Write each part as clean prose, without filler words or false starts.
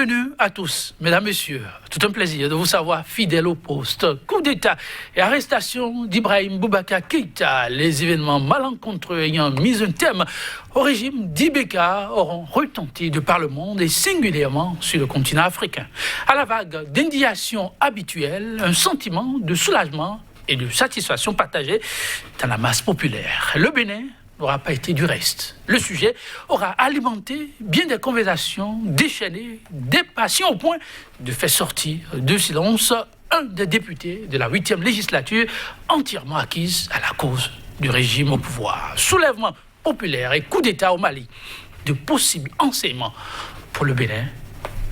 Bienvenue à tous, mesdames, messieurs. Tout un plaisir de vous savoir fidèles au poste. Coup d'État et arrestation d'Ibrahim Boubacar Keïta. Les événements malencontreux ayant mis un terme au régime d'Ibeka auront retenti de par le monde et singulièrement sur le continent africain. À la vague d'indignation habituelle, un sentiment de soulagement et de satisfaction partagée dans la masse populaire. Le Bénin n'aura pas été du reste. Le sujet aura alimenté bien des conversations déchaînées, des passions au point de faire sortir de silence un des députés de la 8e législature entièrement acquise à la cause du régime au pouvoir. Soulèvement populaire et coup d'État au Mali, de possibles enseignements pour le Bénin.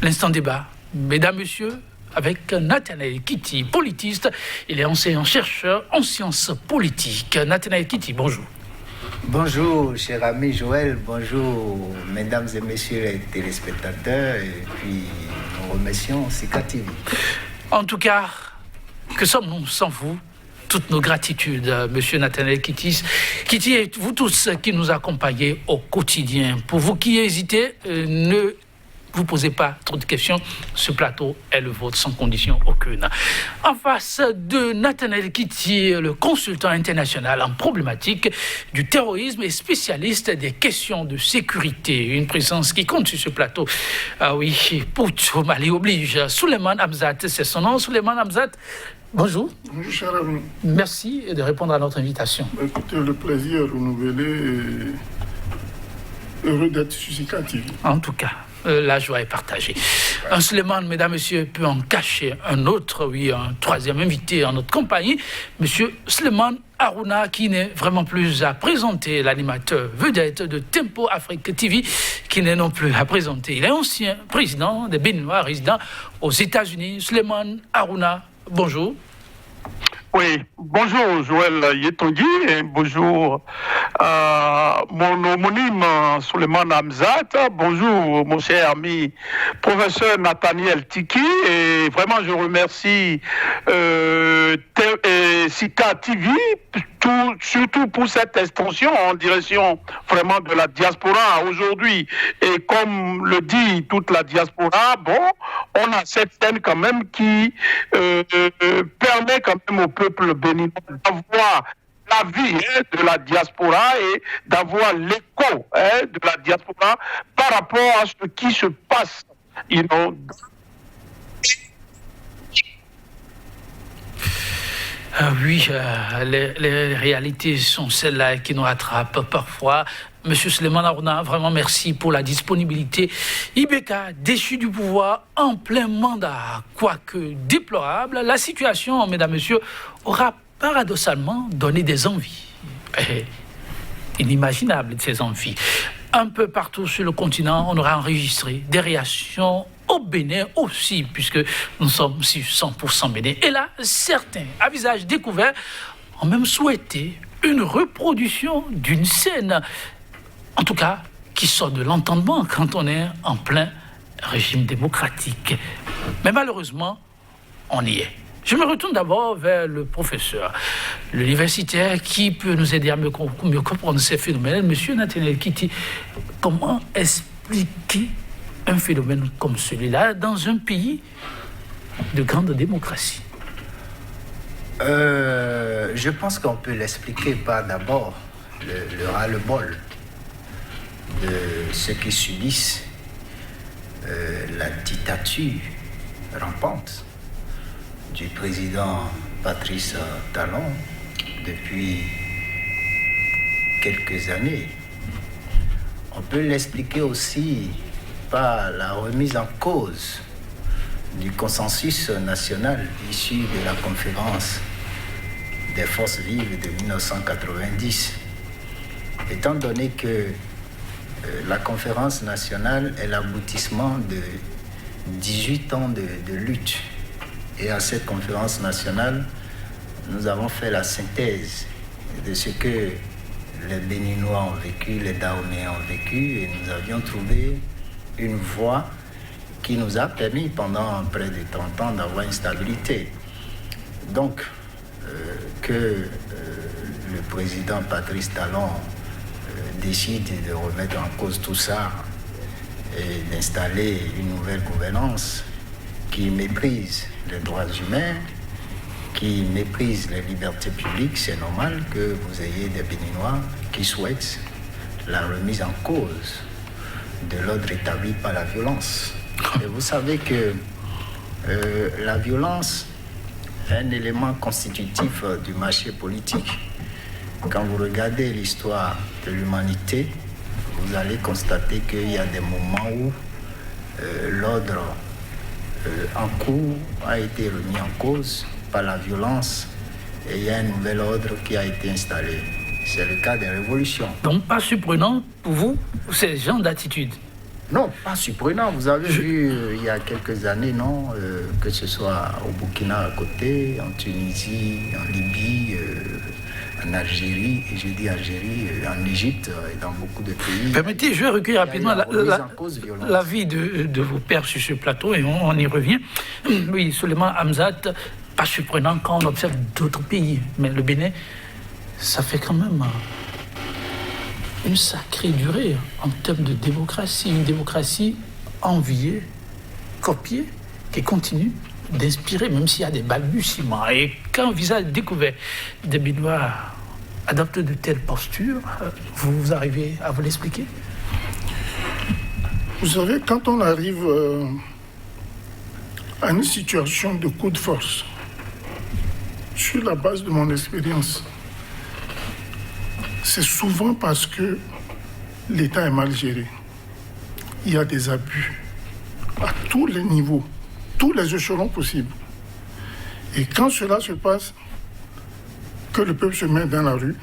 L'instant débat, mesdames, messieurs, avec Nathanaël Kiti, politiste. Il est enseignant-chercheur en sciences politiques. Nathanaël Kiti, bonjour. Bonjour, cher ami Joël, bonjour, mesdames et messieurs les téléspectateurs, et puis nous remercions Sika TV. En tout cas, que sommes-nous sans vous? Toutes nos gratitudes, monsieur Nathanaël Kiti. Kiti et vous tous qui nous accompagnez au quotidien. Pour vous qui hésitez, ne vous posez pas trop de questions. Ce plateau est le vôtre sans condition aucune. En face de Nathanaël Kiti, le consultant international en problématique du terrorisme et spécialiste des questions de sécurité. Une présence qui compte sur ce plateau. Ah oui, Pout au Mali oblige. Souleymane Hamzat, c'est son nom. Souleymane Hamzat, bonjour. Bonjour, cher ami. Merci de répondre à notre invitation. Écoutez, le plaisir renouvelé et heureux d'être sur Sika TV. En tout cas, la joie est partagée. Un Souleymane, mesdames, messieurs, peut en cacher un autre, oui, un troisième invité en notre compagnie, monsieur Souleymane Harouna, qui n'est vraiment plus à présenter, l'animateur vedette de Tempo Afrique TV, qui n'est non plus à présenter. Il est ancien président des Béninois résidant aux États-Unis. Souleymane Harouna, bonjour. Oui, bonjour Joël Yetongi et bonjour mon homonyme Souleymane Hamzat. Bonjour mon cher ami professeur Nathanaël Kiti, et vraiment je remercie Sika TV surtout pour cette extension en direction vraiment de la diaspora aujourd'hui. Et comme le dit toute la diaspora, bon, on a cette scène quand même qui permet quand même au peuple béninois d'avoir la vie de la diaspora et d'avoir l'écho de la diaspora par rapport à ce qui se passe, Oui, les réalités sont celles-là qui nous rattrapent parfois. Monsieur Souleymane Harouna, vraiment merci pour la disponibilité. Ibeka, déchu du pouvoir en plein mandat, quoique déplorable, la situation, mesdames, messieurs, aura paradoxalement donné des envies. Inimaginables, ces envies. Un peu partout sur le continent, on aura enregistré des réactions au Bénin aussi, puisque nous sommes sur 100% Bénin. Et là, certains, à visage découvert, ont même souhaité une reproduction d'une scène, en tout cas, qui sort de l'entendement quand on est en plein régime démocratique. Mais malheureusement, on y est. Je me retourne d'abord vers le professeur, l'universitaire, qui peut nous aider à mieux comprendre ces phénomènes. Monsieur Nathanaël Kiti, comment expliquer un phénomène comme celui-là dans un pays de grande démocratie? Je pense qu'on peut l'expliquer par d'abord le ras-le-bol de ceux qui subissent la dictature rampante du président Patrice Talon depuis quelques années. On peut l'expliquer aussi par la remise en cause du consensus national issu de la conférence des forces vives de 1990. Étant donné que la conférence nationale est l'aboutissement de 18 ans de lutte. Et à cette conférence nationale, nous avons fait la synthèse de ce que les Béninois ont vécu, les Dahoméens ont vécu, et nous avions trouvé une voie qui nous a permis pendant près de 30 ans d'avoir une stabilité. Donc, que le président Patrice Talon décide de remettre en cause tout ça, et d'installer une nouvelle gouvernance qui méprise les droits humains, qui méprise les libertés publiques. C'est normal que vous ayez des Béninois qui souhaitent la remise en cause de l'ordre établi par la violence. Et vous savez que la violence est un élément constitutif du marché politique. Quand vous regardez l'histoire de l'humanité, vous allez constater qu'il y a des moments où l'ordre en cours a été remis en cause par la violence et il y a un nouvel ordre qui a été installé. C'est le cas des révolutions. Donc pas surprenant pour vous, ces genres d'attitude? Non, pas surprenant. Vous avez vu il y a quelques années, non, que ce soit au Burkina à côté, en Tunisie, en Libye, en Algérie, et j'ai dit Algérie, en Égypte et dans beaucoup de pays. Permettez, je vais recueillir rapidement l'avis de vos pairs sur ce plateau et on y revient. Oui, Souleymane Hamzat, pas surprenant quand on observe d'autres pays, mais le Bénin, ça fait quand même une sacrée durée en termes de démocratie, une démocratie enviée, copiée, qui continue d'inspirer, même s'il y a des balbutiements. Et quand vous avez découvert des Béninois adoptent de telles postures, vous arrivez à vous l'expliquer? Vous savez, quand on arrive à une situation de coup de force, sur la base de mon expérience, c'est souvent parce que l'État est mal géré. Il y a des abus à tous les niveaux, tous les échelons possibles. Et quand cela se passe, que le peuple se met dans la rue,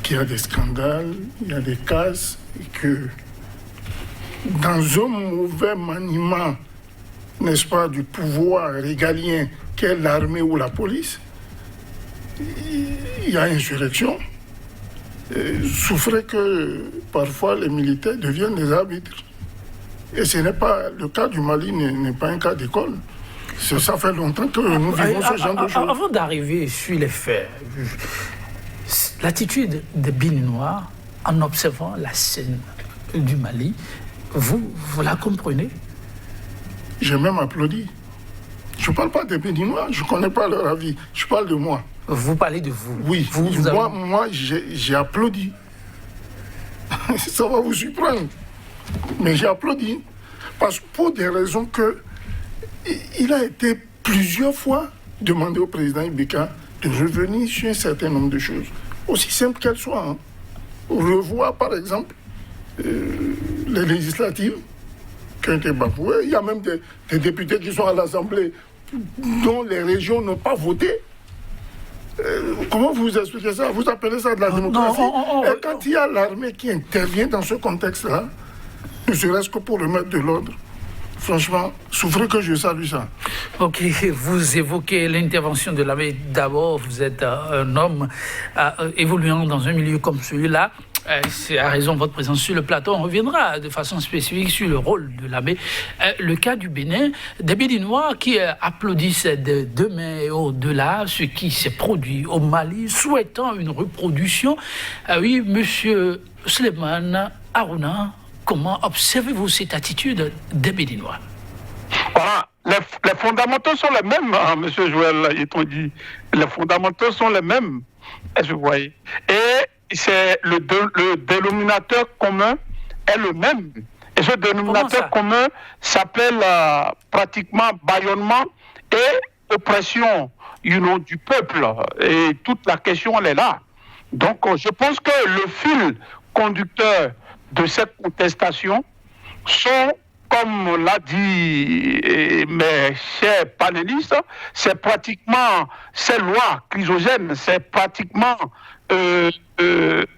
qu'il y a des scandales, il y a des casses, et que dans un mauvais maniement, n'est-ce pas, du pouvoir régalien qu'est l'armée ou la police, il y a insurrection. Souffrez que parfois les militaires deviennent des arbitres. Et ce n'est pas le cas du Mali, n'est pas un cas d'école. Ça fait longtemps que nous vivons ce genre de choses. Avant d'arriver sur les faits, l'attitude des Béninois en observant la scène du Mali, vous la comprenez? J'ai même applaudi. Je ne parle pas des Béninois, je ne connais pas leur avis, je parle de moi. Vous parlez de vous? Oui, moi j'ai applaudi. Ça va vous surprendre. Mais j'ai applaudi. Parce que pour des raisons que... Il a été plusieurs fois demandé au président Ibeka de revenir sur un certain nombre de choses, aussi simples qu'elles soient. Hein. Revoir, par exemple, les législatives qui ont été bafouées. Il y a même des députés qui sont à l'Assemblée dont les régions n'ont pas voté. Comment vous expliquez ça? Vous appelez ça de la démocratie? Et quand il y a l'armée qui intervient dans ce contexte-là, ne serait-ce que pour remettre de l'ordre, franchement, souffrez que je salue ça. Ok, vous évoquez l'intervention de l'armée. D'abord, vous êtes un homme évoluant dans un milieu comme celui-là. C'est à raison de votre présence sur le plateau. On reviendra de façon spécifique sur le rôle de l'armée. Le cas du Bénin, des Béninois qui applaudissent de demain et au-delà ce qui s'est produit au Mali, souhaitant une reproduction. Oui, monsieur Souleymane Harouna, comment observez-vous cette attitude des Béninois? Voilà, les fondamentaux sont les mêmes, hein, monsieur Joël Yetondi. Les fondamentaux sont les mêmes, vous voyez. Et c'est le dénominateur commun est le même. Et ce dénominateur commun s'appelle pratiquement bâillonnement et oppression du peuple. Et toute la question, elle est là. Donc, je pense que le fil conducteur de cette contestation sont, comme l'a dit mes chers panélistes, c'est pratiquement ces lois chrysogènes, c'est pratiquement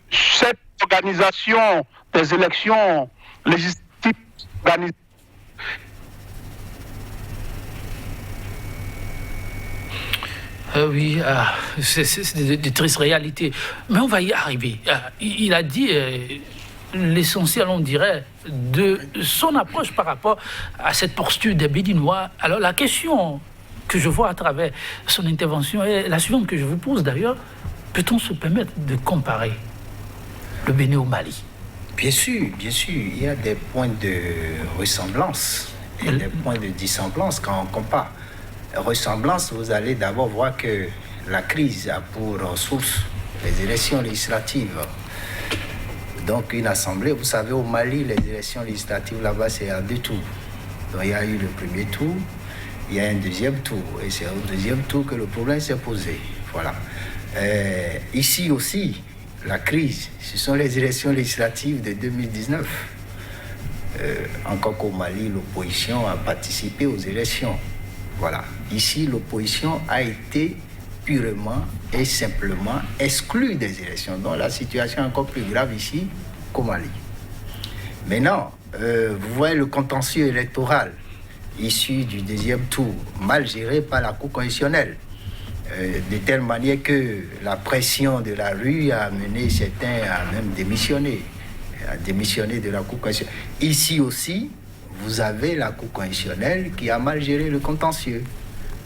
cette organisation des élections législatives organisées. Oui, c'est de tristes réalités. Mais on va y arriver. Il a dit l'essentiel, on dirait, de son approche par rapport à cette posture des Béninois. Alors la question que je vois à travers son intervention est la suivante que je vous pose d'ailleurs. Peut-on se permettre de comparer le Bénin au Mali? Bien sûr, il y a des points de ressemblance et des points de dissemblance quand on compare. Ressemblance, vous allez d'abord voir que la crise a pour source les élections législatives. Donc une assemblée, vous savez, au Mali, les élections législatives là-bas, c'est à 2 tours. Donc il y a eu le premier tour, il y a un deuxième tour, et c'est au deuxième tour que le problème s'est posé. Voilà. Ici aussi, la crise, ce sont les élections législatives de 2019. Encore qu'au Mali, l'opposition a participé aux élections. Voilà. Ici, l'opposition a été purement et simplement exclue des élections. Donc la situation est encore plus grave ici qu'au Mali. Maintenant, vous voyez le contentieux électoral issu du deuxième tour, mal géré par la Cour constitutionnelle, de telle manière que la pression de la rue a amené certains à même démissionner de la Cour constitutionnelle. Ici aussi, vous avez la Cour constitutionnelle qui a mal géré le contentieux,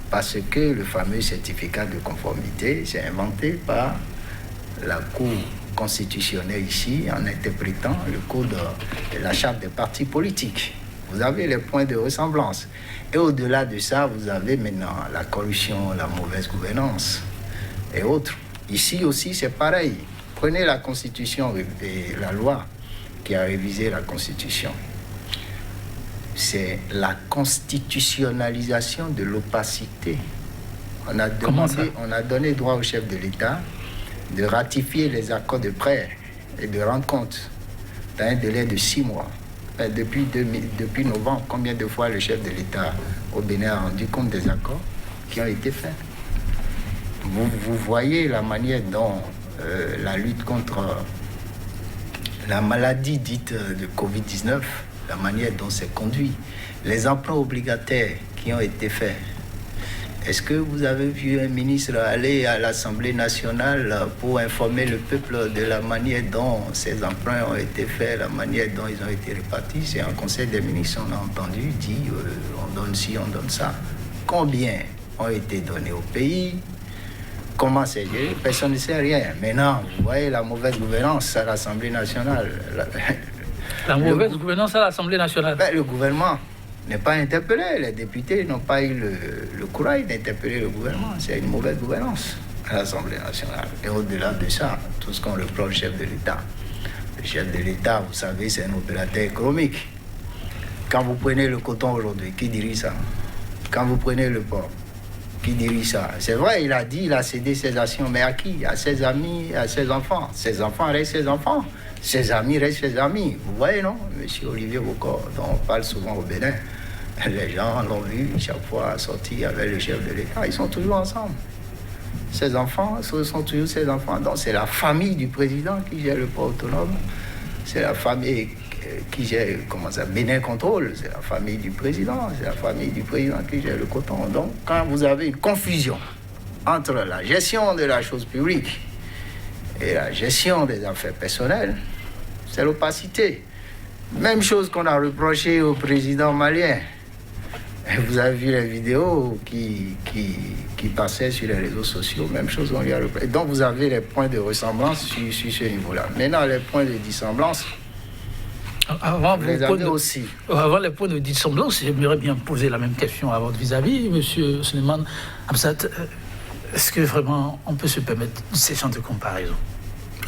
parce que le fameux certificat de conformité s'est inventé par la Cour constitutionnelle ici, en interprétant le code de la charte des partis politiques. Vous avez les points de ressemblance. Et au-delà de ça, vous avez maintenant la corruption, la mauvaise gouvernance et autres. Ici aussi, c'est pareil. Prenez la Constitution et la loi qui a révisé la Constitution. C'est la constitutionnalisation de l'opacité. On a donné droit au chef de l'État de ratifier les accords de prêt et de rendre compte dans un délai de 6 mois. Depuis novembre, combien de fois le chef de l'État au Bénin a rendu compte des accords qui ont été faits? Vous voyez la manière dont la lutte contre la maladie dite de Covid-19, la manière dont c'est conduit, les emprunts obligataires qui ont été faits. Est-ce que vous avez vu un ministre aller à l'Assemblée nationale pour informer le peuple de la manière dont ces emprunts ont été faits, la manière dont ils ont été répartis? C'est un conseil des ministres, on a entendu dire on donne ci, on donne ça. Combien ont été donnés au pays? Comment c'est géré? Personne ne sait rien. Maintenant, vous voyez la mauvaise gouvernance à l'Assemblée nationale. La mauvaise gouvernance à l'Assemblée nationale. Le gouvernement n'est pas interpellé. Les députés n'ont pas eu le courage d'interpeller le gouvernement. C'est une mauvaise gouvernance à l'Assemblée nationale. Et au-delà de ça, tout ce qu'on reproche au chef de l'État. Le chef de l'État, vous savez, c'est un opérateur économique. Quand vous prenez le coton aujourd'hui, qui dirige ça? Quand vous prenez le porc, qui dirige ça? C'est vrai, il a dit, il a cédé ses actions, mais à qui? À ses amis, à ses enfants. Ses enfants restent ses enfants. Ses amis restent ses amis. Vous voyez, non? Monsieur Olivier Bocor, dont on parle souvent au Bénin, les gens l'ont vu chaque fois sortir avec le chef de l'État. Ils sont toujours ensemble. Ses enfants, ce sont toujours ses enfants. Donc c'est la famille du président qui gère le port autonome. C'est la famille qui gère, Bénin Contrôle. C'est la famille du président. C'est la famille du président qui gère le coton. Donc quand vous avez une confusion entre la gestion de la chose publique et la gestion des affaires personnelles, c'est l'opacité. Même chose qu'on a reproché au président malien. Vous avez vu les vidéos qui passaient sur les réseaux sociaux, même chose qu'on lui a reproché. Donc vous avez les points de ressemblance sur ce niveau-là. Maintenant, les points de dissemblance, avant les points de dissemblance, j'aimerais bien poser la même question à votre vis-à-vis, M. Suleiman Hamzat. Est-ce que vraiment on peut se permettre ces genres de comparaison?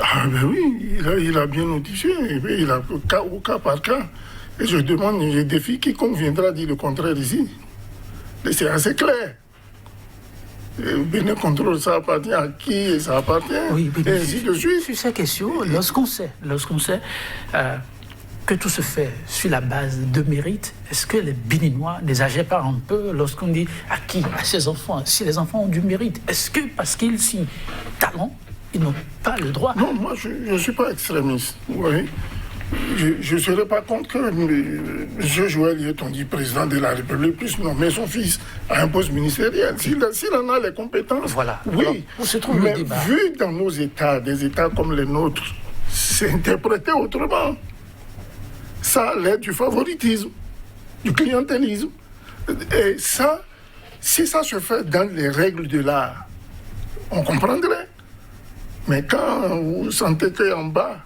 Ah ben oui, il a bien notifié, il a au cas par cas. Et je défie quiconque viendra dire le contraire ici. Et c'est assez clair. Bénin Contrôle, ça appartient à qui et ça appartient. Oui, et ainsi de suite. Sur ces questions, lorsqu'on sait que tout se fait sur la base de mérite, est-ce que les Béninois n'exagèrent pas un peu lorsqu'on dit à qui? À ses enfants. Si les enfants ont du mérite, est-ce que parce qu'ils signent talent, ils n'ont pas le droit? Non, moi je ne suis pas extrémiste. Vous voyez, je ne serais pas contre que M. Joël Yetondy, président de la République, puisse nommer son fils à un poste ministériel. S'il en a les compétences, voilà. Oui. Alors, où se trouve mais le débat? Vu dans nos États, des États comme les nôtres, c'est interprété autrement. Ça a l'air du favoritisme, du clientélisme. Et ça, si ça se fait dans les règles de l'art, on comprendrait. Mais quand vous sentez qu'en bas,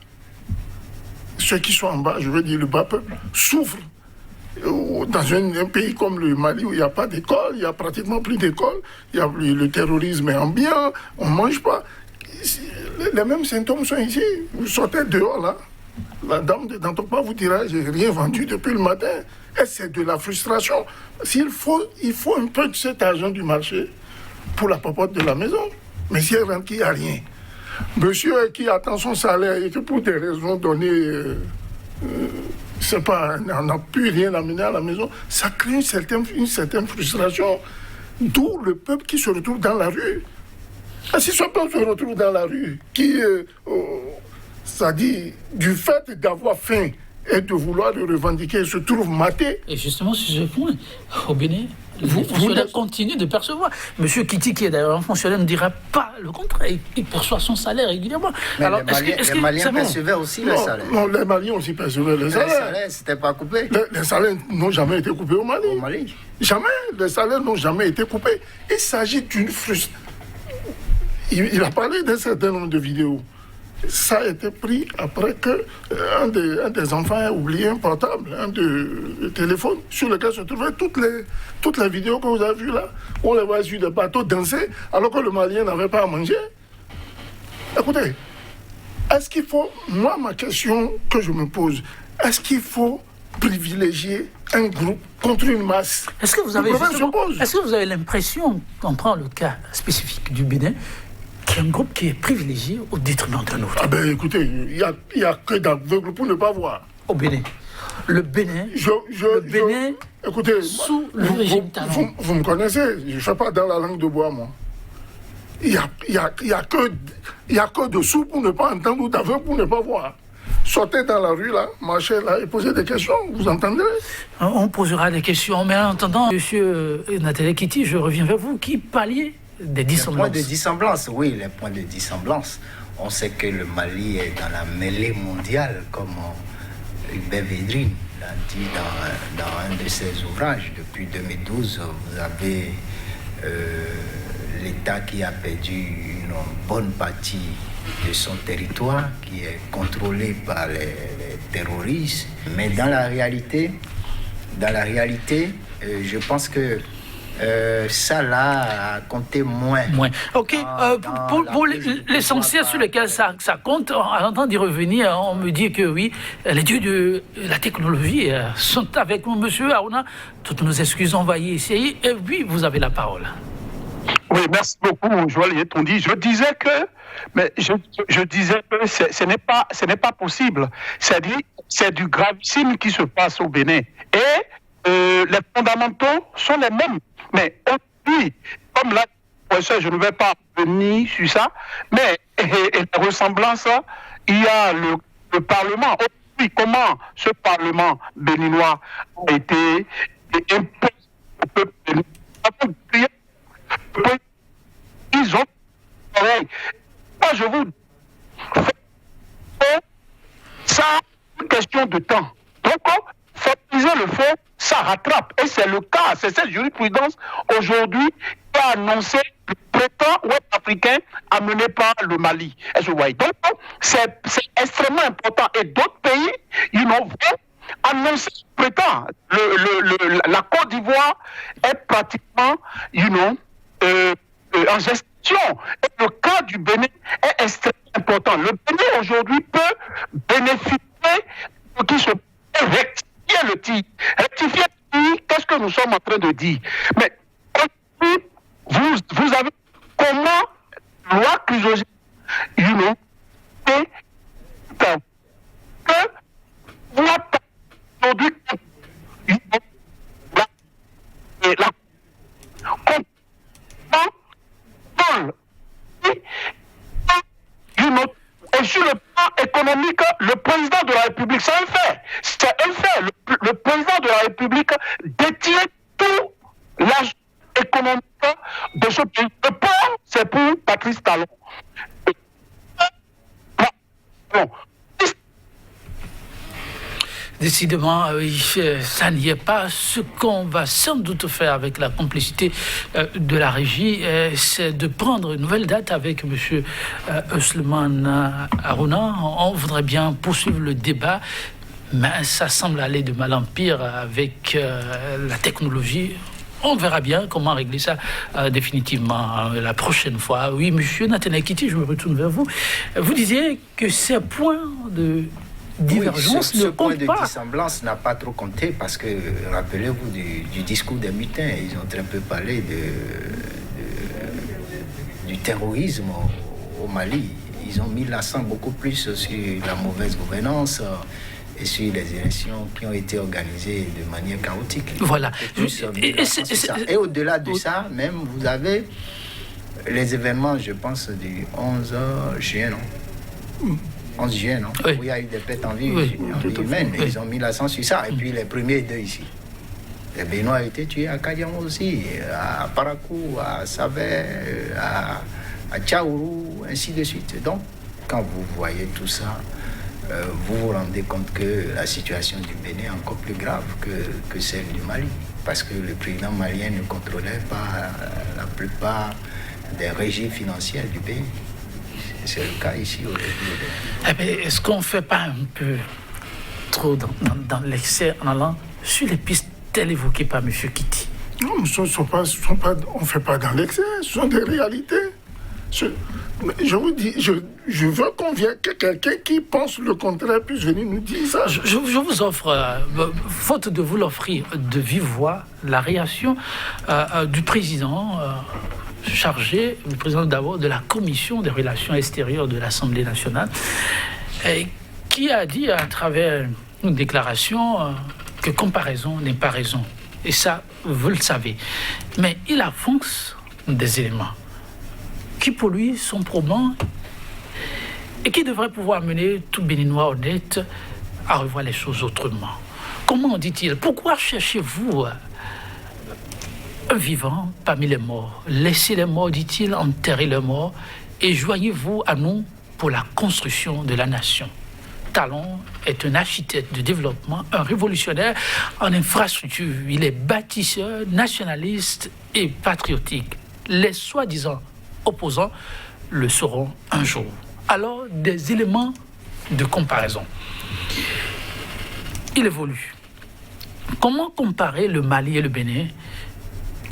ceux qui sont en bas, je veux dire le bas peuple, souffrent. Dans un pays comme le Mali où il n'y a pas d'école, il n'y a pratiquement plus d'école, le terrorisme est ambiant, on ne mange pas. Les mêmes symptômes sont ici. Vous sortez dehors là, la dame de Dantopa vous dira j'ai rien vendu depuis le matin. Et c'est de la frustration. Il faut un peu de cet argent du marché pour la popote de la maison. Mais si elle rentre qu'il n'y a rien. Monsieur qui attend son salaire et que pour des raisons données, c'est pas, on n'a plus rien amené à la maison, ça crée une certaine frustration. D'où le peuple qui se retrouve dans la rue. Et si ce peuple se retrouve dans la rue, c'est-à-dire du fait d'avoir faim et de vouloir le revendiquer, se trouve maté. Et justement, sur ce point, au Bénin, les fonctionnaires continuent de percevoir. Monsieur Kiti, qui est d'ailleurs un fonctionnaire, ne dira pas le contraire. Il perçoit son salaire régulièrement. Mais alors, les Maliens percevaient aussi le salaire. Non, les Maliens aussi percevaient le salaire. Les salaires, c'était pas coupé. Les salaires n'ont jamais été coupés au Mali. Au Mali. Jamais. Les salaires n'ont jamais été coupés. Il s'agit d'une frustration. Il a parlé d'un certain nombre de vidéos. Ça a été pris après que un des enfants a oublié un portable, un téléphone, sur lequel se trouvaient toutes les vidéos que vous avez vues là. On les voit sur des bateaux danser, alors que le Malien n'avait pas à manger. Écoutez, est-ce qu'il faut, moi ma question que je me pose, est-ce qu'il faut privilégier un groupe contre une masse? Est-ce que vous avez l'impression, on prend le cas spécifique du Bénin, qu'il y a un groupe qui est privilégié au détriment d'un autre? Ah ben écoutez, il n'y a que d'aveugles pour ne pas voir. Au Bénin. Le Bénin, écoutez, sous le régime Talon. Vous me connaissez, je ne fais pas dans la langue de bois, moi. Il y a que de sous pour ne pas entendre ou d'aveugles pour ne pas voir. Sortez dans la rue, là, marchez là et posez des questions, vous entendrez? On posera des questions, mais en attendant, monsieur Nathalie Kiti, je reviens vers vous. Qui palliait des dissemblances? Les points de dissemblance, oui, les points de dissemblance. On sait que le Mali est dans la mêlée mondiale, comme Hubert Védrine l'a dit dans un de ses ouvrages. Depuis 2012, vous avez l'État qui a perdu une bonne partie de son territoire, qui est contrôlé par les terroristes. Mais dans la réalité, je pense que ça là a compté moins. Ok, pour l'essentiel sur lequel ça compte, en train d'y revenir, on me dit que oui, les dieux de la technologie sont avec nous, monsieur Aouna. Toutes nos excuses, on va y essayer. Et oui, vous avez la parole. Oui, merci beaucoup, Joël Tondi. Je disais que ce n'est pas possible. C'est du gravissime qui se passe au Bénin. Et les fondamentaux sont les mêmes. Mais aujourd'hui, comme là, je ne vais pas venir sur ça, mais la ressemblance, il y a le Parlement. Aujourd'hui, comment ce Parlement béninois a été imposé au peuple béninois? Ils ont pareil. Moi, je vous dis, ça, une question de temps. Donc, favoriser le fait, ça rattrape. Et c'est le cas, c'est cette jurisprudence aujourd'hui qui a annoncé le prétend ouest africain amené par le Mali. Est-ce que vous voyez? Donc, c'est extrêmement important. Et d'autres pays, vont annoncer le prétend. La Côte d'Ivoire est pratiquement, en gestion. Et le cas du Bénin est extrêmement important. Le Bénin aujourd'hui peut bénéficier de qui se rectifier le tir. Rectifier le tir, qu'est-ce que nous sommes en train de dire? Mais vous avez comment loi chrysogène, et que loi aujourd'hui et sur le plan économique, le président de la République, c'est un fait. C'est un fait. Le président de la République détient tout l'argent économique de ce pays. Le port, c'est pour Patrice Talon. Décidément, oui, ça n'y est pas. Ce qu'on va sans doute faire avec la complicité de la régie, c'est de prendre une nouvelle date avec M. Suleiman Harouna. On voudrait bien poursuivre le débat, mais ça semble aller de mal en pire avec la technologie. On verra bien comment régler ça définitivement la prochaine fois. Oui, M. Nathanaël Kitty, je me retourne vers vous. Vous disiez que ces points de divergence ce ne point comptent de pas. dissemblance n'a pas trop compté parce que, rappelez-vous du discours des mutins, ils ont très peu parlé du terrorisme au Mali. Ils ont mis l'accent beaucoup plus sur la mauvaise gouvernance et sur les élections qui ont été organisées de manière chaotique. Voilà. Et au-delà de ça, même, vous avez les événements, je pense, du 11 juin, non 11 juin, non Oui. Où il y a eu des pertes en vie, Oui. humaine. Oui. Ils ont mis l'accent sur ça. Et puis les premiers deux ici. Les Béninois ont été tués à Kadian aussi, à Parakou, à Savé, à Tchaourou, ainsi de suite. Donc, quand vous voyez tout ça, vous vous rendez compte que la situation du Bénin est encore plus grave que celle du Mali. Parce que le président malien ne contrôlait pas la plupart des régies financières du pays. C'est le cas ici au début. Eh bien, est-ce qu'on ne fait pas un peu trop dans l'excès en allant sur les pistes telles évoquées par M. Kitty? Non, mais on ne fait pas dans l'excès, ce sont des réalités. Je vous dis, je veux que quelqu'un qui pense le contraire puisse venir nous dire ça. Je vous offre, faute de vous l'offrir de vive voix, la réaction du président chargé, le président d'abord de la commission des relations extérieures de l'Assemblée nationale, qui a dit à travers une déclaration que comparaison n'est pas raison. Et ça, vous le savez. Mais il avance des éléments qui pour lui sont probants et qui devraient pouvoir mener tout Béninois honnête à revoir les choses autrement. Comment dit-il? Pourquoi cherchez-vous un vivant parmi les morts? Laissez les morts, dit-il, enterrer les morts et joignez-vous à nous pour la construction de la nation. Talon est un architecte de développement, un révolutionnaire en infrastructure. Il est bâtisseur, nationaliste et patriotique. Les soi-disant opposants le seront un jour. Alors, des éléments de comparaison. Il évolue. Comment comparer le Mali et le Bénin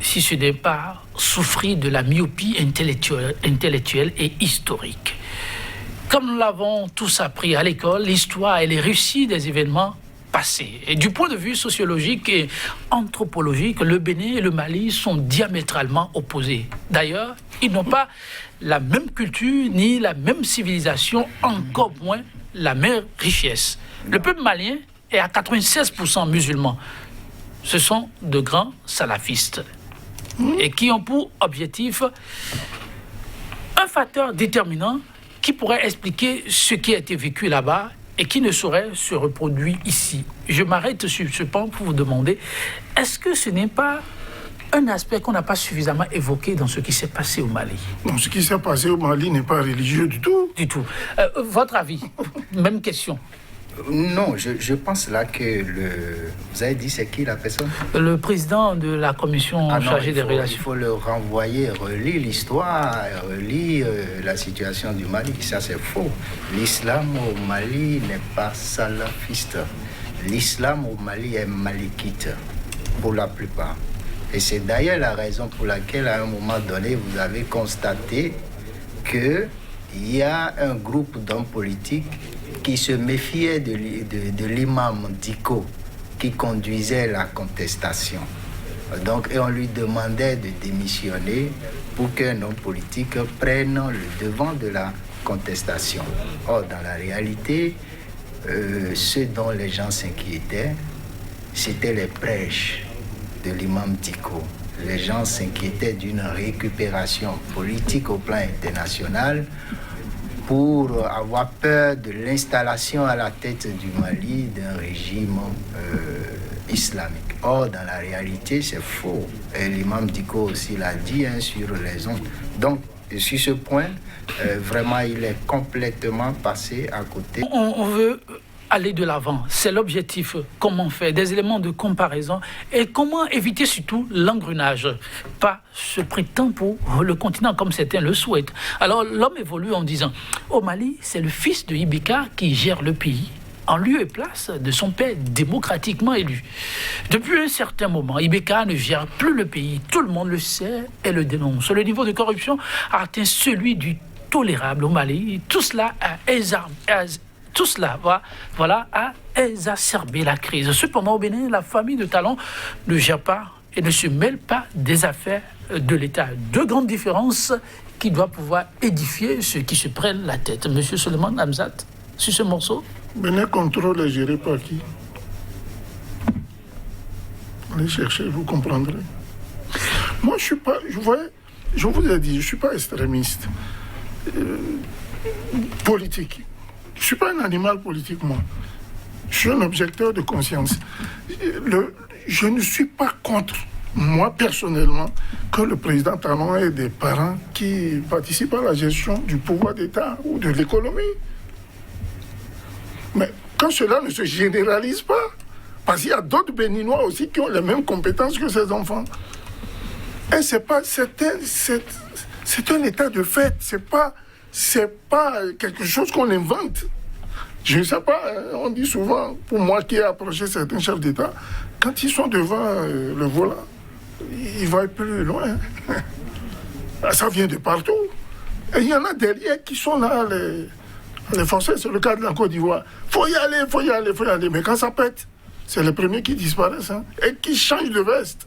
si ce n'est pas souffrir de la myopie intellectuelle et historique? Comme nous l'avons tous appris à l'école, l'histoire et les récits des événements passés. Et du point de vue sociologique et anthropologique, le Bénin et le Mali sont diamétralement opposés. D'ailleurs, ils n'ont pas la même culture ni la même civilisation, encore moins la même richesse. Le peuple malien est à 96% musulman. Ce sont de grands salafistes et qui ont pour objectif un facteur déterminant qui pourrait expliquer ce qui a été vécu là-bas et qui ne saurait se reproduire ici. Je m'arrête sur ce point pour vous demander, est-ce que ce n'est pas un aspect qu'on n'a pas suffisamment évoqué dans ce qui s'est passé au Mali? Non, ce qui s'est passé au Mali n'est pas religieux du tout. Du tout. Votre avis? Même question. Non, je pense là que vous avez dit c'est qui la personne? Le président de la commission chargée des relations. Il faut le renvoyer, relire l'histoire, relire la situation du Mali. Ça, c'est faux. L'islam au Mali n'est pas salafiste. L'islam au Mali est malikite, pour la plupart. Et c'est d'ailleurs la raison pour laquelle, à un moment donné, vous avez constaté qu'il y a un groupe d'hommes politiques qui se méfiait de l'imam Diko qui conduisait la contestation. Donc, et on lui demandait de démissionner pour qu'un homme politique prenne le devant de la contestation. Or, dans la réalité, ce dont les gens s'inquiétaient, c'était les prêches de l'imam Diko. Les gens s'inquiétaient d'une récupération politique au plan international pour avoir peur de l'installation à la tête du Mali d'un régime islamique. Or, dans la réalité, c'est faux. Et l'imam Diko aussi l'a dit sur les ondes. Donc, sur ce point, vraiment, il est complètement passé à côté. On veut aller de l'avant? C'est l'objectif. Comment faire? Des éléments de comparaison et comment éviter surtout l'engrenage? Pas se prétend pour le continent comme certains le souhaitent. Alors l'homme évolue en disant, au Mali, c'est le fils de Ibeka qui gère le pays, en lieu et place de son père démocratiquement élu. Depuis un certain moment, Ibeka ne gère plus le pays. Tout le monde le sait et le dénonce. Le niveau de corruption a atteint celui du tolérable au Mali. Tout cela a exacerbé la crise. Cependant, au Bénin, la famille de Talon ne gère pas et ne se mêle pas des affaires de l'État. Deux grandes différences qui doivent pouvoir édifier ceux qui se prennent la tête. Monsieur Suleiman Hamzat, sur ce morceau. Bénin contrôle est géré par qui? Allez chercher, vous comprendrez. Moi, je suis pas... Je vous ai dit, je ne suis pas extrémiste politique. Je ne suis pas un animal politique, moi. Je suis un objecteur de conscience. Je ne suis pas contre, moi, personnellement, que le président Talon ait des parents qui participent à la gestion du pouvoir d'État ou de l'économie. Mais quand cela ne se généralise pas, parce qu'il y a d'autres Béninois aussi qui ont les mêmes compétences que ces enfants. Et c'est un état de fait, c'est pas quelque chose qu'on invente. Je ne sais pas, on dit souvent, pour moi qui ai approché certains chefs d'État, quand ils sont devant le volant, ils vont plus loin. Ça vient de partout. Et il y en a derrière qui sont là, les Français, c'est le cas de la Côte d'Ivoire. Faut y aller. Mais quand ça pète, c'est les premiers qui disparaissent et qui changent de veste.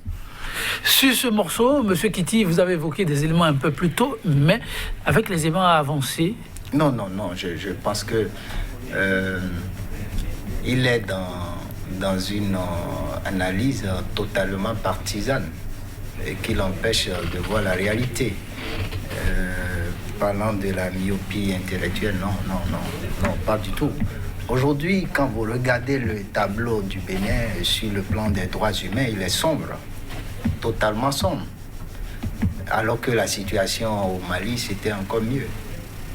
Sur ce morceau, M. Kitty, vous avez évoqué des éléments un peu plus tôt, mais avec les éléments avancés. Non, je pense que il est dans une analyse totalement partisane et qui l'empêche de voir la réalité. Parlant de la myopie intellectuelle, non, pas du tout. Aujourd'hui, quand vous regardez le tableau du Bénin sur le plan des droits humains, il est sombre, totalement sombre. Alors que la situation au Mali, c'était encore mieux.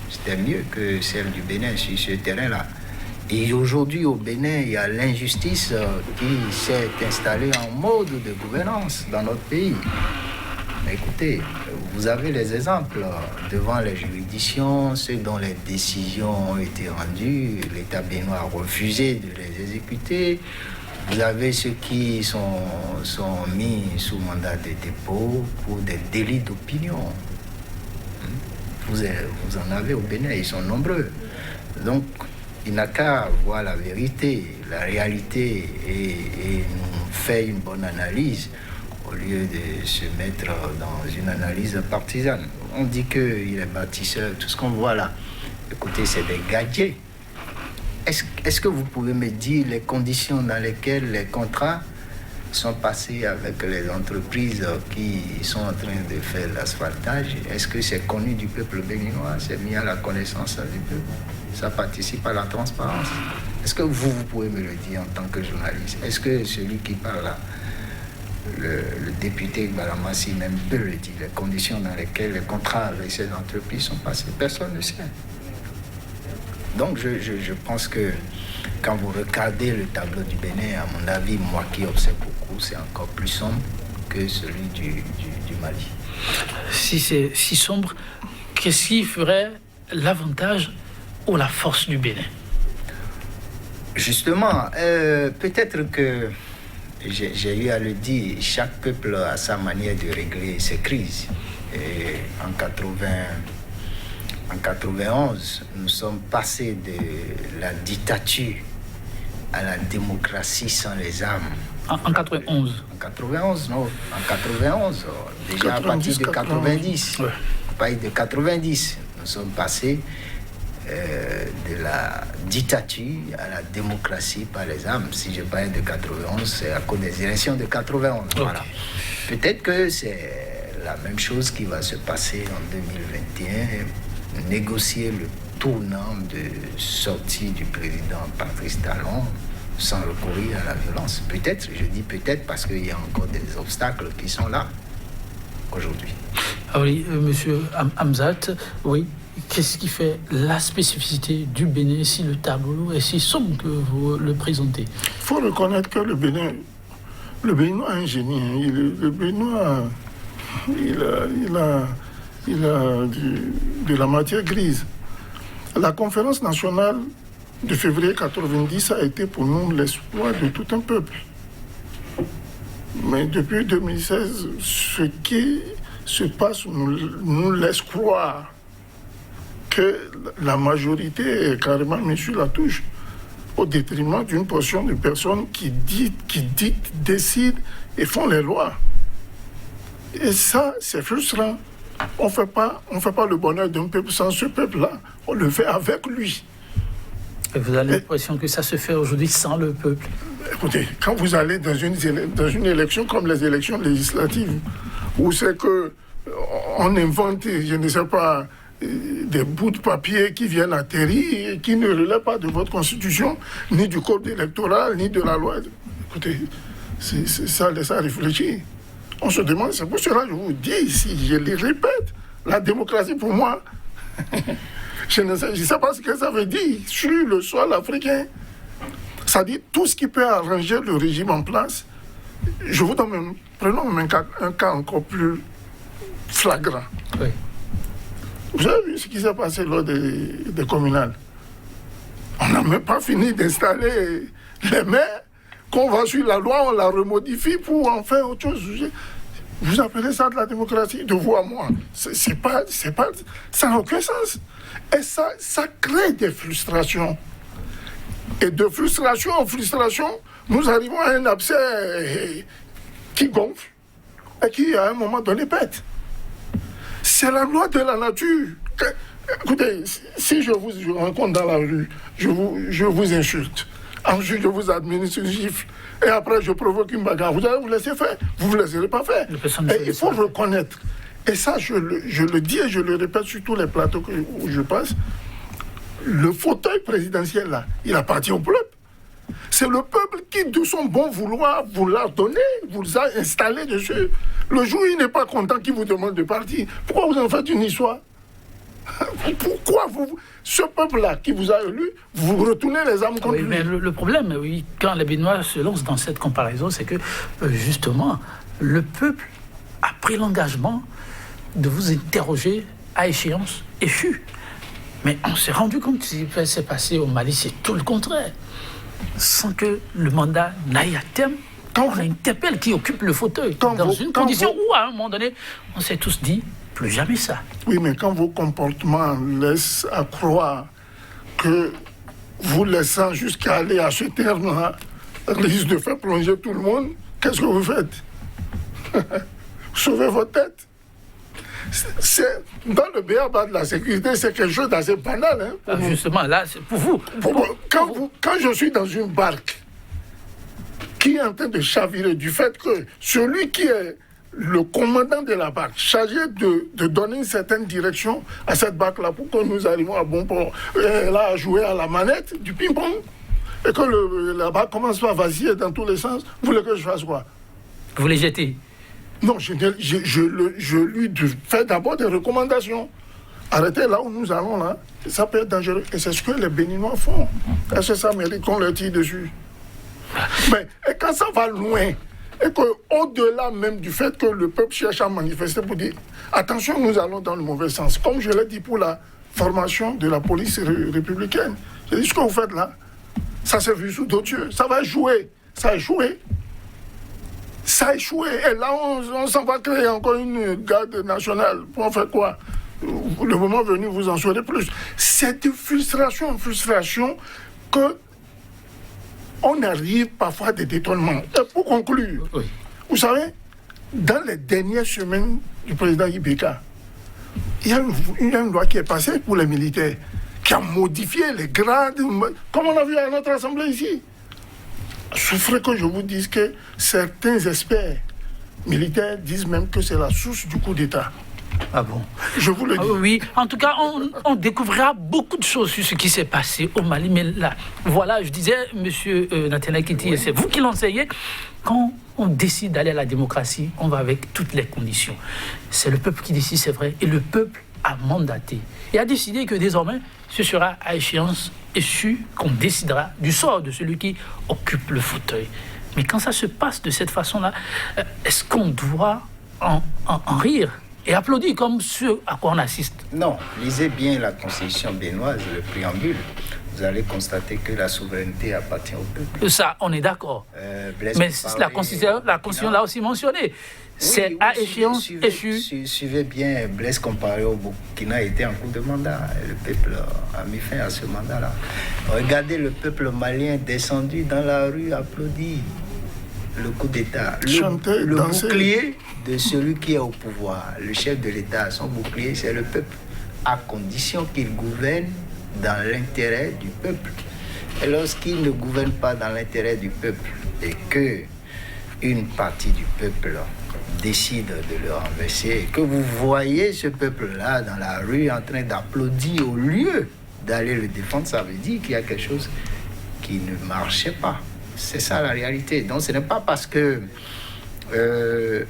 C'était mieux que celle du Bénin sur ce terrain-là. Et aujourd'hui, au Bénin, il y a l'injustice qui s'est installée en mode de gouvernance dans notre pays. Écoutez, vous avez les exemples devant les juridictions, ceux dont les décisions ont été rendues, l'État béninois a refusé de les exécuter. Vous avez ceux qui sont mis sous mandat de dépôt pour des délits d'opinion. Vous en avez au Bénin, ils sont nombreux. Donc, il n'a qu'à voir la vérité, la réalité et nous faire une bonne analyse au lieu de se mettre dans une analyse partisane. On dit qu'il est bâtisseur, tout ce qu'on voit là. Écoutez, c'est des gadgets. Est-ce que vous pouvez me dire les conditions dans lesquelles les contrats sont passés avec les entreprises qui sont en train de faire l'asphaltage? Est-ce que c'est connu du peuple béninois? C'est mis à la connaissance du peuple? Ça participe à la transparence? Est-ce que vous pouvez me le dire en tant que journaliste? Est-ce que celui qui parle là, le député Balamassi même peut le dire, les conditions dans lesquelles les contrats avec ces entreprises sont passés? Personne ne sait. Donc je pense que quand vous regardez le tableau du Bénin, à mon avis, moi qui observe beaucoup, c'est encore plus sombre que celui du Mali. Si c'est si sombre, qu'est-ce qui ferait l'avantage ou la force du Bénin? Justement, peut-être que, j'ai eu à le dire, chaque peuple a sa manière de régler ses crises. Et en 91, nous sommes passés de la dictature à la démocratie sans les armes. En 91? En 91, non. En 91, déjà 90, à partir de 90. Ouais. À partir de 90, nous sommes passés de la dictature à la démocratie par les armes. Si je parle de 91, c'est à cause des élections de 91. Okay. Voilà. Peut-être que c'est la même chose qui va se passer en 2021. Négocier le tournant de sortie du président Patrice Talon sans recourir à la violence. Peut-être, je dis peut-être parce qu'il y a encore des obstacles qui sont là aujourd'hui. Ah oui, monsieur Hamzat, oui. qu'est-ce qui fait la spécificité du Bénin si le tableau est si sombre que vous le présentez? Il faut reconnaître que le Béninois a un génie. Hein. Le Béninois, il a de la matière grise. La conférence nationale de février 90 a été pour nous l'espoir de tout un peuple. Mais depuis 2016, ce qui se passe nous laisse croire que la majorité est carrément mise sur la touche au détriment d'une portion de personnes qui décident et font les lois. Et ça, c'est frustrant. On ne fait pas le bonheur d'un peuple sans ce peuple-là. On le fait avec lui. Et vous avez l'impression que ça se fait aujourd'hui sans le peuple? Écoutez, quand vous allez dans une élection comme les élections législatives, où c'est qu'on invente, je ne sais pas, des bouts de papier qui viennent atterrir et qui ne relèvent pas de votre constitution, ni du code électoral, ni de la loi. Écoutez, ça laisse à réfléchir. On se demande, c'est pour cela que je vous dis ici, je le répète, la démocratie pour moi, je ne sais pas ce que ça veut dire sur le sol africain. Ça dit tout ce qui peut arranger le régime en place. Je vous donne prenons même un cas encore plus flagrant. Oui. Vous avez vu ce qui s'est passé lors des communales? On n'a même pas fini d'installer les maires. Qu'on va sur la loi, on la remodifie pour en faire autre chose. Vous appelez ça de la démocratie? De vous à moi. C'est pas, ça n'a aucun sens. Et ça crée des frustrations. Et de frustration en frustration, nous arrivons à un abcès qui gonfle et qui, à un moment donné, pète. C'est la loi de la nature. Écoutez, si je vous rencontre dans la rue, je vous insulte. Ensuite, je vous administre une gifle. Et après, je provoque une bagarre. Vous allez vous laisser faire. Vous ne vous laisserez pas faire. Et il faut reconnaître. Et ça, je le dis et je le répète sur tous les plateaux où je passe. Le fauteuil présidentiel, là, il appartient au peuple. C'est le peuple qui, de son bon vouloir, vous l'a donné, vous a installé dessus. Le jour où il n'est pas content qu'il vous demande de partir, pourquoi vous en faites une histoire? Pourquoi ce peuple-là qui vous a élu, vous retournez les armes contre lui? Mais le problème, oui, quand les Béninois se lancent dans cette comparaison, c'est que, justement, le peuple a pris l'engagement de vous interroger à échéance échue. Mais on s'est rendu compte que ce qui s'est passé au Mali, c'est tout le contraire. Sans que le mandat n'aille à terme, on a une TPL qui occupe le fauteuil. Dans une condition où, à un moment donné, on s'est tous dit, plus jamais ça. Oui, mais quand vos comportements laissent à croire que vous laissant jusqu'à aller à ce terme-là risque de faire plonger tout le monde, qu'est-ce que vous faites? Sauvez votre tête. Dans le b.a.-ba de la sécurité, c'est quelque chose d'assez banal. Hein, justement, là, c'est pour vous. Quand je suis dans une barque qui est en train de chavirer du fait que celui qui est le commandant de la barque, chargé de donner une certaine direction à cette barque-là pour que nous arrivions à bon port, là, à jouer à la manette du ping-pong, et que la barque commence à vaciller dans tous les sens, vous voulez que je fasse quoi? Vous les jetez? Non, je lui fais d'abord des recommandations. Arrêtez là où nous allons, là, ça peut être dangereux. Et c'est ce que les Béninois font. Est-ce que ça mérite qu'on leur tire dessus? Mais et quand ça va loin, et qu'au-delà même du fait que le peuple cherche à manifester pour dire attention, nous allons dans le mauvais sens, comme je l'ai dit pour la formation de la police républicaine. J'ai dit ce que vous faites là, ça s'est vu sous d'autres yeux, ça va échouer, ça a échoué. Ça a échoué. Et là, on s'en va créer encore une garde nationale. Pour en faire quoi? Le moment venu, vous en saurez plus. C'est de frustration en frustration que on arrive parfois à des détournements. Et pour conclure, oui. Vous savez, dans les dernières semaines du président Ibeka, il y a une loi qui est passée pour les militaires, qui a modifié les grades, comme on a vu à notre assemblée ici. Souffrez que je vous dise que certains experts militaires disent même que c'est la source du coup d'État. Ah bon? Je vous le dis. Oui, en tout cas, on découvrira beaucoup de choses sur ce qui s'est passé au Mali. Mais là, voilà, je disais, monsieur Nathaniel Kiti, oui. C'est vous qui l'enseignez. Quand on décide d'aller à la démocratie, on va avec toutes les conditions. C'est le peuple qui décide, c'est vrai. Et le peuple a mandaté et a décidé que désormais, ce sera à échéance échue qu'on décidera du sort de celui qui occupe le fauteuil. Mais quand ça se passe de cette façon-là, est-ce qu'on doit en rire et applaudir comme ce à quoi on assiste? Non, lisez bien la Constitution béninoise, le préambule. Vous allez constater que la souveraineté appartient au peuple. Ça, on est d'accord. Mais la Constitution l'a aussi mentionné. C'est à échéance échue. Suivez bien, Blaise Compaoré au Burkina était en cours de mandat. Le peuple a mis fin à ce mandat-là. Regardez le peuple malien descendu dans la rue, applaudi le coup d'État. Le bouclier de celui qui est au pouvoir, le chef de l'État, son bouclier, c'est le peuple, à condition qu'il gouverne dans l'intérêt du peuple. Et lorsqu'il ne gouverne pas dans l'intérêt du peuple et que une partie du peuple décide de le renverser et que vous voyez ce peuple-là dans la rue en train d'applaudir au lieu d'aller le défendre, ça veut dire qu'il y a quelque chose qui ne marchait pas. C'est ça la réalité. Donc ce n'est pas parce que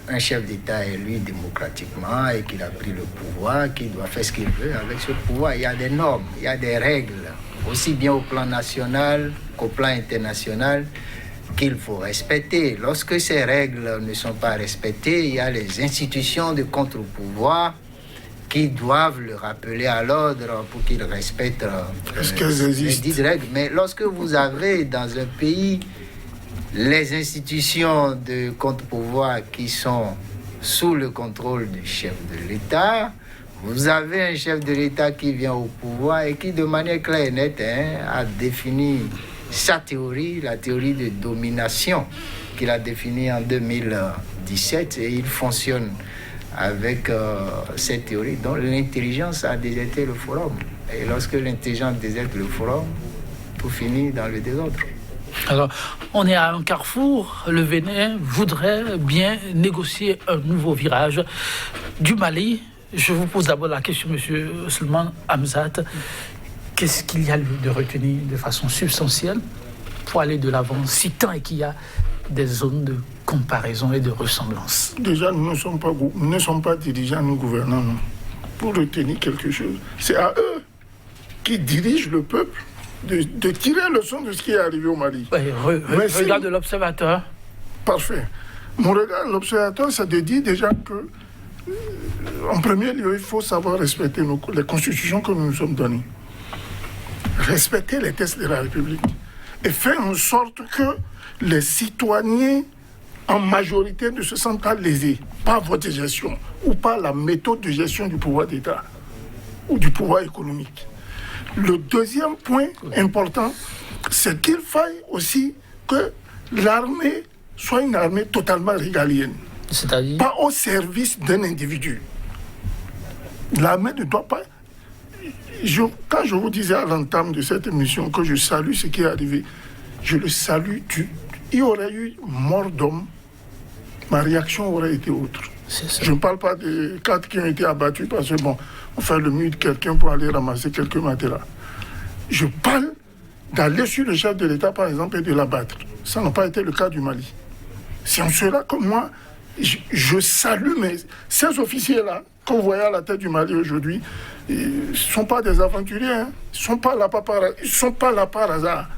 un chef d'État est élu démocratiquement et qu'il a pris le pouvoir qu'il doit faire ce qu'il veut avec ce pouvoir. Il y a des normes, il y a des règles, aussi bien au plan national qu'au plan international, qu'il faut respecter. Lorsque ces règles ne sont pas respectées, il y a les institutions de contre-pouvoir qui doivent le rappeler à l'ordre pour qu'il respecte les dites règles. Mais lorsque vous avez dans un pays les institutions de contre-pouvoir qui sont sous le contrôle du chef de l'État, vous avez un chef de l'État qui vient au pouvoir et qui, de manière claire et nette, a défini sa théorie, la théorie de domination qu'il a définie en 2017, et il fonctionne avec cette théorie. Donc l'intelligence a déserté le forum. Et lorsque l'intelligence déserte le forum, tout finit dans le désordre. Alors, on est à un carrefour. Le Bénin voudrait bien négocier un nouveau virage du Mali. Je vous pose d'abord la question, M. Suleiman Hamzat. Qu'est-ce qu'il y a de retenir de façon substantielle pour aller de l'avant, si tant est qu'il y a des zones de comparaison et de ressemblance? Déjà, nous ne sommes pas dirigeants, nous gouvernants, non. Pour retenir quelque chose, c'est à eux qui dirigent le peuple de tirer leçon de ce qui est arrivé au Mali. Oui, regard de l'observateur. Parfait. Mon regard de l'observateur, c'est de dire déjà que, en premier lieu, il faut savoir respecter les constitutions que nous nous sommes données. Respecter les textes de la République et faire en sorte que les citoyens en majorité ne se sentent pas lésés par votre gestion ou par la méthode de gestion du pouvoir d'État ou du pouvoir économique. Le deuxième point important, c'est qu'il faille aussi que l'armée soit une armée totalement régalienne. C'est-à-dire? Pas au service d'un individu. L'armée ne doit pas... Quand je vous disais à l'entame de cette émission que je salue ce qui est arrivé, je le salue. Il y aurait eu mort d'homme, ma réaction aurait été autre. Je ne parle pas des 4 qui ont été abattus parce que, bon, on fait le mur de quelqu'un pour aller ramasser quelques matelas. Je parle d'aller sur le chef de l'État, par exemple, et de l'abattre. Ça n'a pas été le cas du Mali. C'est en cela que moi, je salue ces officiers-là, que vous voyez à la tête du Mali aujourd'hui, ils ne sont pas des aventuriers, hein. Ils ne sont pas là par hasard.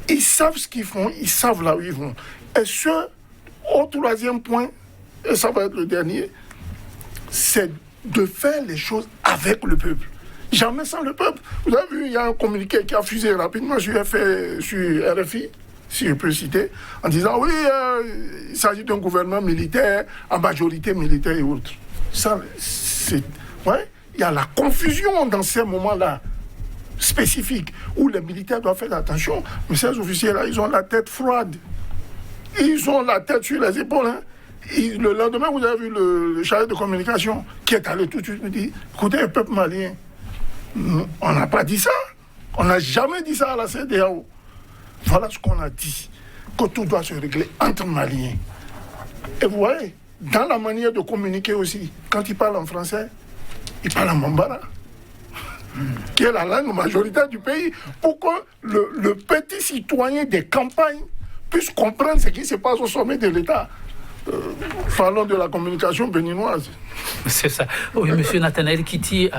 Ils savent ce qu'ils font, ils savent là où ils vont. Et au troisième point, et ça va être le dernier, c'est de faire les choses avec le peuple. Jamais sans le peuple. Vous avez vu, il y a un communiqué qui a fusé rapidement sur RFI, si je peux citer, en disant oui, il s'agit d'un gouvernement militaire, en majorité militaire et autres. Ça, ouais, il y a la confusion dans ces moments-là spécifiques où les militaires doivent faire attention, mais ces officiers-là, ils ont la tête froide. Ils ont la tête sur les épaules. Hein. Le lendemain, vous avez vu le chargé de communication qui est allé tout de suite me dire, écoutez, le peuple malien, on n'a pas dit ça. On n'a jamais dit ça à la CEDEAO. Voilà ce qu'on a dit, que tout doit se régler entre Maliens. Et vous voyez, dans la manière de communiquer aussi, quand ils parlent en français, ils parlent en Bambara, qui est la langue majoritaire du pays, pour que le petit citoyen des campagnes puisse comprendre ce qui se passe au sommet de l'État. parlons de la communication béninoise. C'est ça. Oui, monsieur Nathanaël Kiti,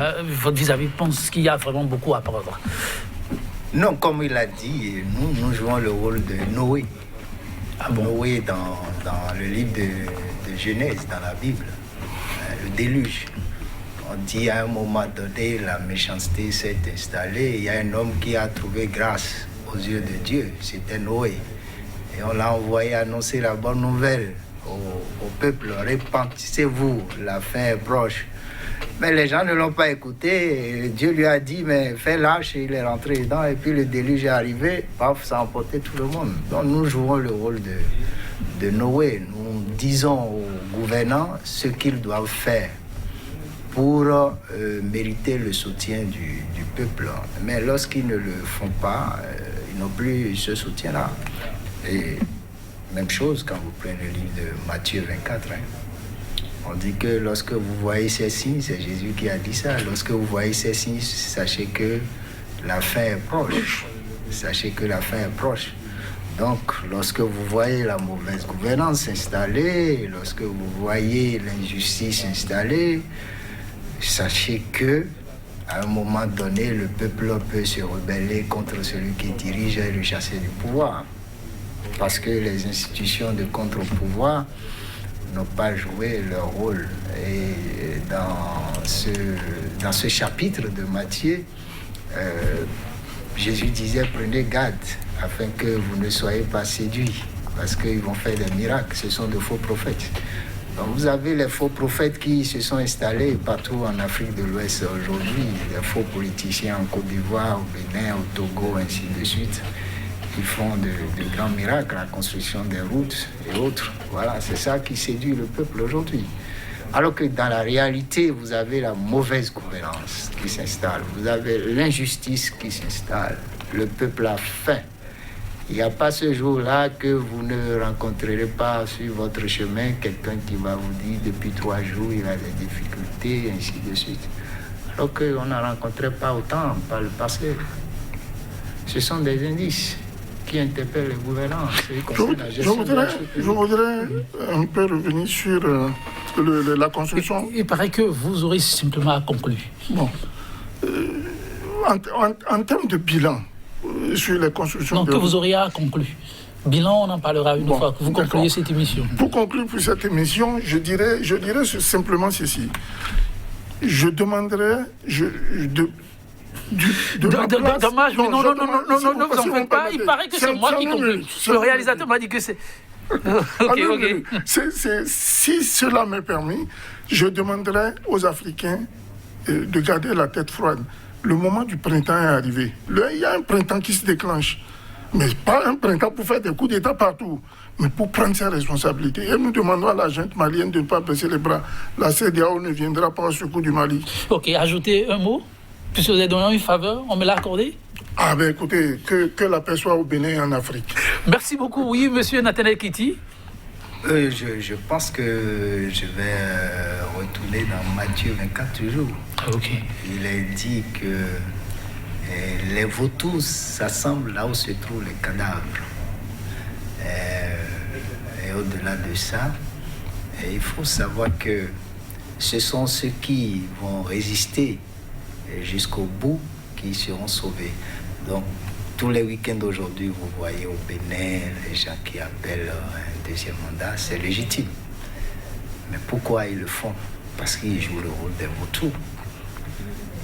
votre vis-à-vis pense qu'il y a vraiment beaucoup à apprendre. Non, comme il a dit, nous jouons le rôle de Noé. Ah bon? Noé dans le livre de Genèse, dans la Bible, le déluge. On dit à un moment donné, la méchanceté s'est installée. Il y a un homme qui a trouvé grâce aux yeux de Dieu. C'était Noé. Et on l'a envoyé annoncer la bonne nouvelle au peuple. Repentissez-vous, la fin est proche. Mais les gens ne l'ont pas écouté. Et Dieu lui a dit, mais fais lâche. Et il est rentré dedans. Et puis le déluge est arrivé. Paf, ça a emporté tout le monde. Donc nous jouons le rôle de Noé. Nous disons aux gouvernants ce qu'ils doivent faire pour mériter le soutien du peuple. Mais lorsqu'ils ne le font pas, ils n'ont plus ce soutien-là. Et même chose quand vous prenez le livre de Matthieu 24. On dit que lorsque vous voyez ces signes, c'est Jésus qui a dit ça. Lorsque vous voyez ces signes, sachez que la fin est proche. Sachez que la fin est proche. Donc, lorsque vous voyez la mauvaise gouvernance s'installer, lorsque vous voyez l'injustice s'installer, sachez que à un moment donné, le peuple peut se rebeller contre celui qui dirige et le chasser du pouvoir. Parce que les institutions de contre-pouvoir n'ont pas joué leur rôle. Et dans ce chapitre de Matthieu, Jésus disait, prenez garde afin que vous ne soyez pas séduits, parce qu'ils vont faire des miracles. Ce sont de faux prophètes. Donc vous avez les faux prophètes qui se sont installés partout en Afrique de l'Ouest aujourd'hui, les faux politiciens en Côte d'Ivoire, au Bénin, au Togo, ainsi de suite. Ils font de grands miracles, la construction des routes et autres. Voilà, c'est ça qui séduit le peuple aujourd'hui. Alors que dans la réalité, vous avez la mauvaise gouvernance qui s'installe, vous avez l'injustice qui s'installe, le peuple a faim. Il n'y a pas ce jour-là que vous ne rencontrerez pas sur votre chemin quelqu'un qui va vous dire depuis 3 jours il a des difficultés, ainsi de suite. Alors qu'on n'en rencontrait pas autant par le passé. Ce sont des indices qui interpellent les gouvernants. Je voudrais un peu revenir sur la construction. Il paraît que vous aurez simplement conclu. Bon. En termes de bilan, sur les constructions... Donc, que vous auriez à conclure. Bilan, on en parlera une fois que vous concluez cette émission. Pour conclure pour cette émission, je dirais simplement ceci. Je demanderais... Dommage, mais non, ne vous en faites pas. Il paraît que c'est moi qui conclue. Le réalisateur m'a dit que c'est... Ok. Si cela m'est permis, je demanderais aux Africains de garder la tête froide. Le moment du printemps est arrivé. Il y a un printemps qui se déclenche. Mais pas un printemps pour faire des coups d'État partout, mais pour prendre ses responsabilités. Et nous demandons à la junte malienne de ne pas baisser les bras. La CEDEAO ne viendra pas au secours du Mali. Ok, ajoutez un mot. Puisque vous avez donné une faveur, on me l'a accordé? Ah ben écoutez, que la paix soit au Bénin et en Afrique. Merci beaucoup. Oui, monsieur Nathanaël Kiti. Je pense que je vais retourner dans Matthieu 24 toujours. Ok. Il est dit que les vautours s'assemblent là où se trouvent les cadavres. Et au-delà de ça, il faut savoir que ce sont ceux qui vont résister jusqu'au bout qui seront sauvés. Donc, tous les week-ends aujourd'hui, vous voyez au Bénin, les gens qui appellent un deuxième mandat, c'est légitime. Mais pourquoi ils le font? Parce qu'ils jouent le rôle des vautours.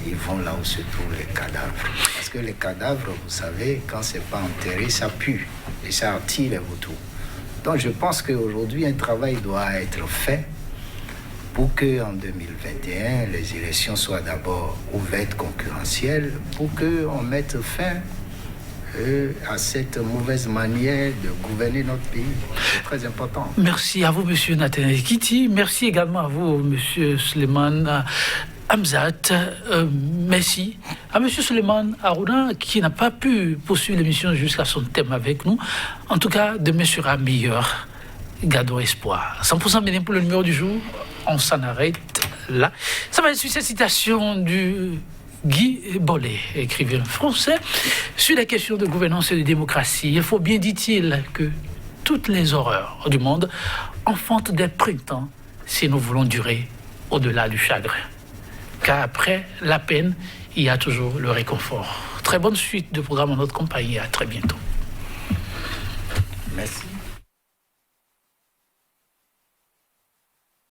Ils vont là où se trouvent les cadavres. Parce que les cadavres, vous savez, quand c'est pas enterré, ça pue. Et ça attire les vautours. Donc je pense qu'aujourd'hui, un travail doit être fait pour qu'en 2021, les élections soient d'abord ouvertes, concurrentielles, pour qu'on mette fin à cette mauvaise manière de gouverner notre pays. C'est très important. Merci à vous, monsieur Nathanaël Kiti. Merci également à vous, monsieur Suleiman Hamzat. Merci à monsieur Suleiman Harouna, qui n'a pas pu poursuivre l'émission jusqu'à son thème avec nous. En tout cas, demain sera meilleur. Gardons espoir. 100% Bénin pour le numéro du jour. On s'en arrête là. Ça va être sur cette citation du Guy Bollet, écrivain français, sur les questions de gouvernance et de démocratie. Il faut bien, dit-il, que toutes les horreurs du monde, enfante des printemps si nous voulons durer au-delà du chagrin. Car après la peine, il y a toujours le réconfort. Très bonne suite de programme en notre compagnie. À très bientôt. Merci.